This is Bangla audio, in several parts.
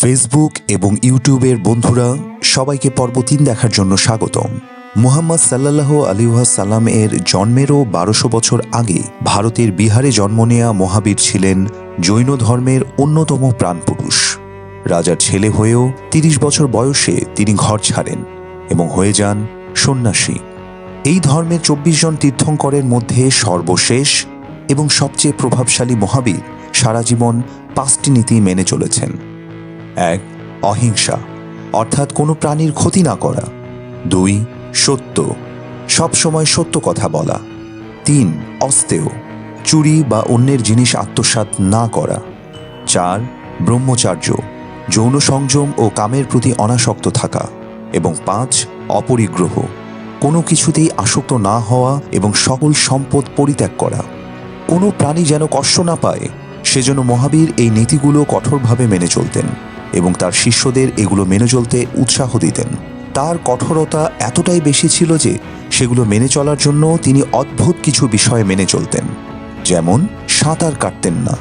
ফেসবুক এবং ইউটিউবের বন্ধুরা সবাইকে পর্ব ৩ দেখার জন্য স্বাগতম। মুহাম্মদ সাল্লাল্লাহু আলাইহি ওয়াসাল্লাম এর জন্মেরও ১২০০ বছর আগে ভারতের বিহারে জন্ম নেয়া মহাবীর ছিলেন জৈন ধর্মের অন্যতম প্রাণপুরুষ। রাজার ছেলে হয়েও ৩০ বছর বয়সে তিনি ঘর ছাড়েন এবং হয়ে যান সন্ন্যাসী। এই ধর্মের ২৪ জন তীর্থঙ্করের মধ্যে সর্বশেষ এবং সবচেয়ে প্রভাবশালী মহাবীর সারা জীবন ৫টি নীতি মেনে চলেছেন। ১. অহিংসা, অর্থাৎ কোনো প্রাণীর ক্ষতি না করা। ২. সত্য, সবসময় সত্য কথা বলা। ৩. অস্তেয়, চুরি বা অন্যের জিনিস আত্মসাৎ না করা। ৪. ব্রহ্মচার্য, যৌন সংযম ও কামের প্রতি অনাসক্ত থাকা। এবং ৫. অপরিগ্রহ, কোনো কিছুতেই আসক্ত না হওয়া এবং সকল সম্পদ পরিত্যাগ করা। কোনো প্রাণী যেন কষ্ট না পায় সেজন্য মহাবীর এই নীতিগুলো কঠোরভাবে মেনে চলতেন এবং তার শিষ্যদের এগুলো মেনে চলতে উৎসাহ দিতেন। তার কঠোরতা এতটাই বেশি ছিল যে সেগুলো মেনে চলার জন্য তিনি অদ্ভুত কিছু বিষয় মেনে চলতেন, যেমন সাঁতার কাটতেন না,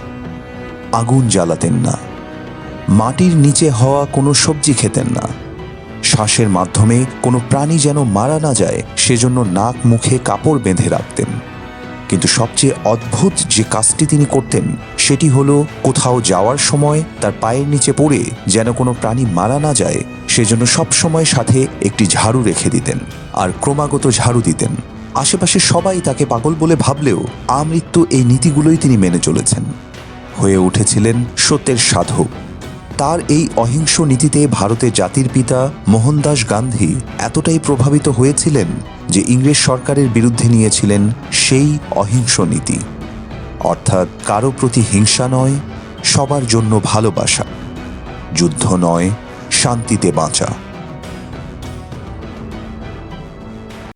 আগুন জ্বালাতেন না, মাটির নিচে হওয়া কোনো সবজি খেতেন না, শ্বাসের মাধ্যমে কোনো প্রাণী যেন মারা না যায় সেজন্য নাক মুখে কাপড় বেঁধে রাখতেন। কিন্তু সবচেয়ে অদ্ভুত যে কাজটি তিনি করতেন সেটি হলো কোথাও যাওয়ার সময় তার পায়ের নিচে পড়ে যেন কোনো প্রাণী মারা না যায় সেজন্য সবসময় সাথে একটি ঝাড়ু রেখে দিতেন আর ক্রমাগত ঝাড়ু দিতেন। আশেপাশে সবাই তাকে পাগল বলে ভাবলেও আমৃত্যু এই নীতিগুলোই তিনি মেনে চলেছেন। হয়ে উঠেছিলেন সত্যের সাধক। তার এই অহিংস নীতিতে ভারতের জাতির পিতা মোহনদাস গান্ধী এতটাই প্রভাবিত হয়েছিলেন যে ইংরেজ সরকারের বিরুদ্ধে নিয়েছিলেন সেই অহিংস নীতি, অর্থাৎ কারো প্রতি হিংসা নয়, সবার জন্য ভালোবাসা, যুদ্ধ নয়, শান্তিতে বাঁচা।